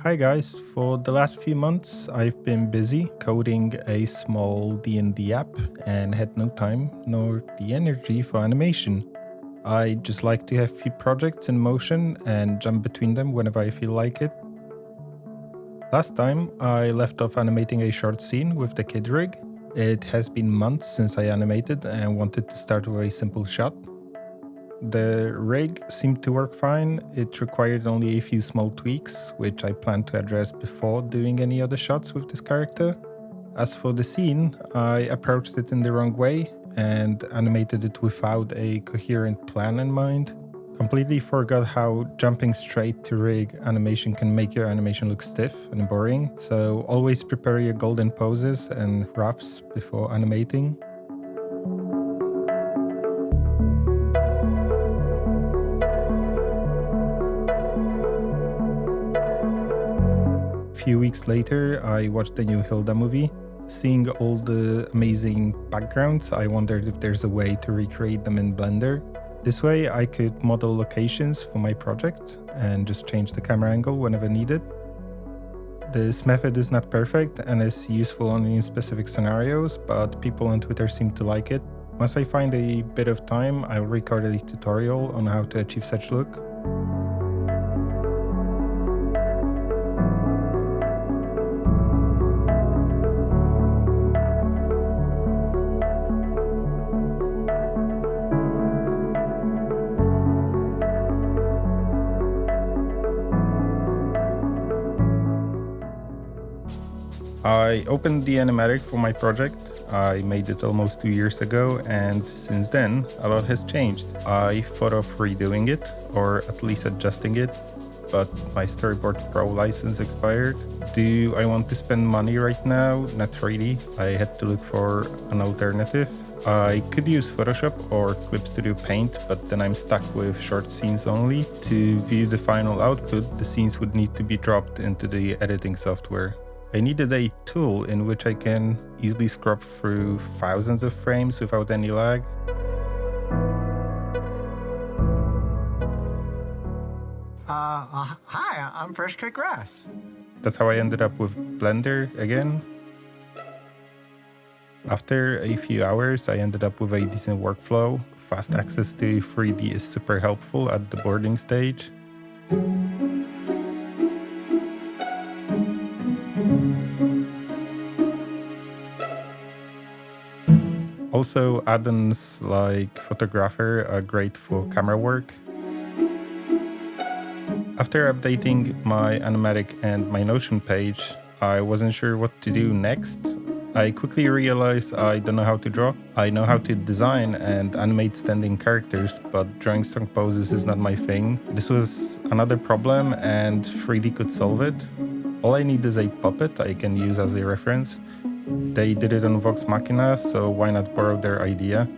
Hi guys, for the last few months I've been busy coding a small D&D app and had no time nor the energy for animation. I just like to have few projects in motion and jump between them whenever I feel like it. Last time I left off animating a short scene with the kid rig. It has been months since I animated and wanted to start with a simple shot. The rig seemed to work fine. It required only a few small tweaks, which I planned to address before doing any other shots with this character. As for the scene, I approached it in the wrong way and animated it without a coherent plan in mind. Completely forgot how jumping straight to rig animation can make your animation look stiff and boring, so always prepare your golden poses and roughs before animating. A few weeks later, I watched the new Hilda movie. Seeing all the amazing backgrounds, I wondered if there's a way to recreate them in Blender. This way I could model locations for my project and just change the camera angle whenever needed. This method is not perfect and is useful only in specific scenarios, but people on Twitter seem to like it. Once I find a bit of time, I'll record a tutorial on how to achieve such look. I opened the animatic for my project. I made it almost 2 years ago, and since then a lot has changed. I thought of redoing it, or at least adjusting it, but my Storyboard Pro license expired. Do I want to spend money right now? Not really. I had to look for an alternative. I could use Photoshop or Clip Studio Paint, but then I'm stuck with short scenes only. To view the final output, the scenes would need to be dropped into the editing software. I needed a tool in which I can easily scrub through thousands of frames without any lag. Hi, I'm Fresh Cut Grass. That's how I ended up with Blender again. After a few hours, I ended up with a decent workflow. Fast access to 3D is super helpful at the boarding stage. Also, add-ons like Photographer are great for camera work. After updating my animatic and my Notion page, I wasn't sure what to do next. I quickly realized I don't know how to draw. I know how to design and animate standing characters, but drawing strong poses is not my thing. This was another problem, and 3D could solve it. All I need is a puppet I can use as a reference. They did it on Vox Machina, so why not borrow their idea?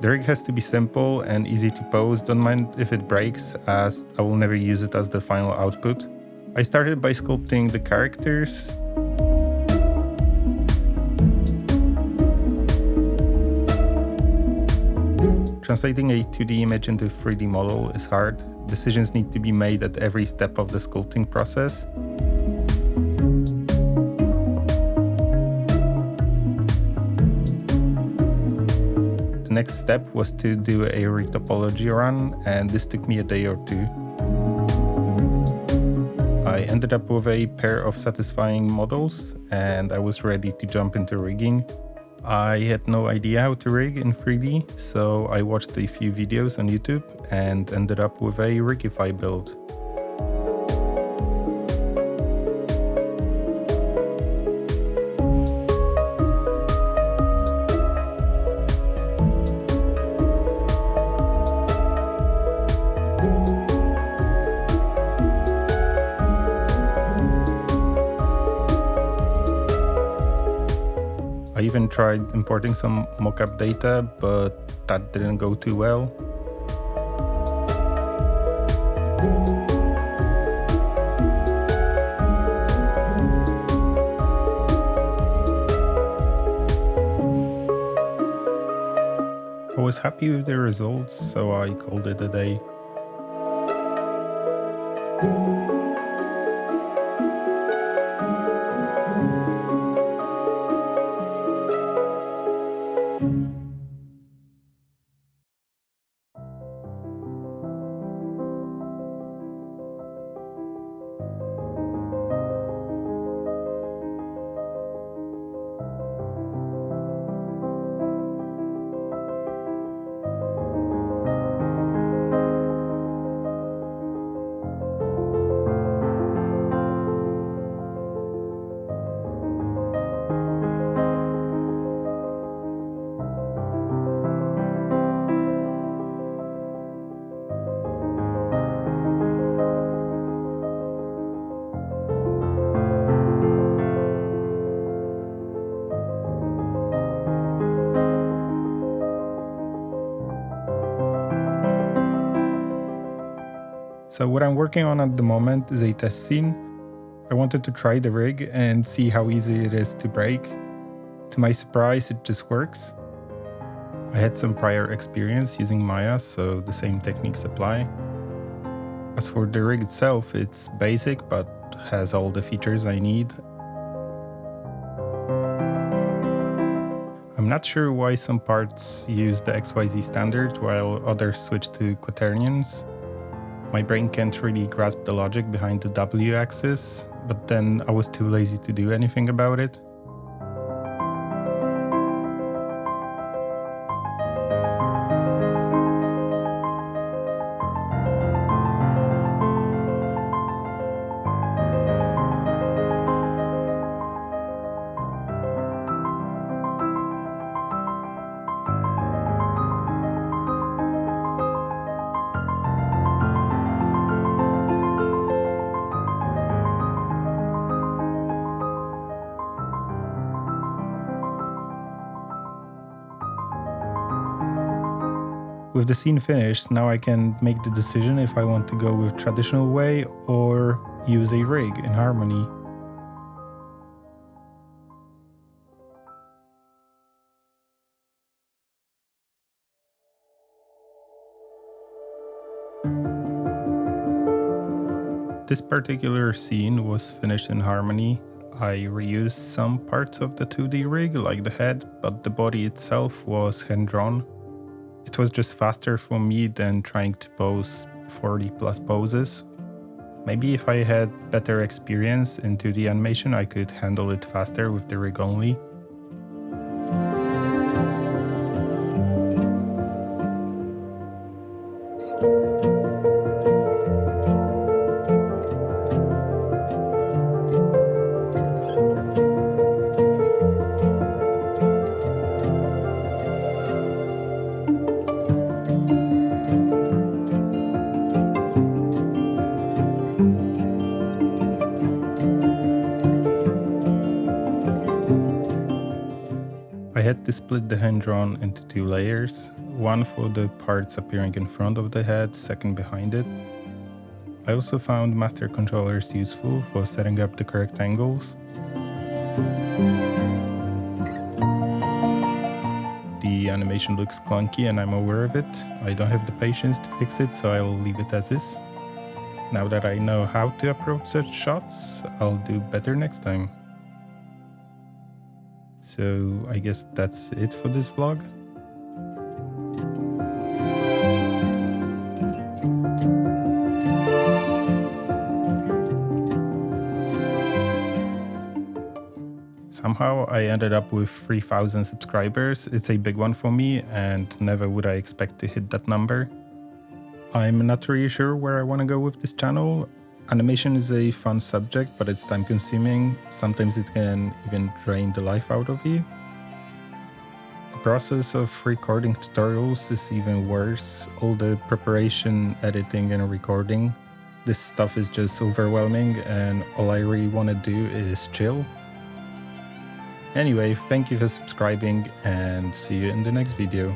The rig has to be simple and easy to pose. Don't mind if it breaks, as I will never use it as the final output. I started by sculpting the characters. Translating a 2D image into a 3D model is hard. Decisions need to be made at every step of the sculpting process. The next step was to do a retopology run, and this took me a day or two. I ended up with a pair of satisfying models, and I was ready to jump into rigging. I had no idea how to rig in 3D, so I watched a few videos on YouTube and ended up with a Rigify build. I even tried importing some mocap data, but that didn't go too well. was happy with the results, so I called it a day. So what I'm working on at the moment is a test scene. I wanted to try the rig and see how easy it is to break. To my surprise, it just works. I had some prior experience using Maya, so the same techniques apply. As for the rig itself, it's basic but has all the features I need. I'm not sure why some parts use the XYZ standard while others switch to quaternions. My brain can't really grasp the logic behind the W axis, but then I was too lazy to do anything about it. With the scene finished, now I can make the decision if I want to go with traditional way or use a rig in Harmony. This particular scene was finished in Harmony. I reused some parts of the 2D rig, like the head, but the body itself was hand-drawn. It was just faster for me than trying to pose 40 plus poses. Maybe if I had better experience in 2D animation, I could handle it faster with the rig only. I had to split the hand-drawn into 2 layers, one for the parts appearing in front of the head, second behind it. I also found master controllers useful for setting up the correct angles. The animation looks clunky and I'm aware of it. I don't have the patience to fix it, so I'll leave it as is. Now that I know how to approach such shots, I'll do better next time. So I guess that's it for this vlog. Somehow I ended up with 3,000 subscribers. It's a big one for me and never would I expect to hit that number. I'm not really sure where I want to go with this channel. Animation is a fun subject, but it's time consuming. Sometimes it can even drain the life out of you. The process of recording tutorials is even worse. All the preparation, editing and recording. This stuff is just overwhelming and all I really want to do is chill. Anyway, thank you for subscribing and see you in the next video.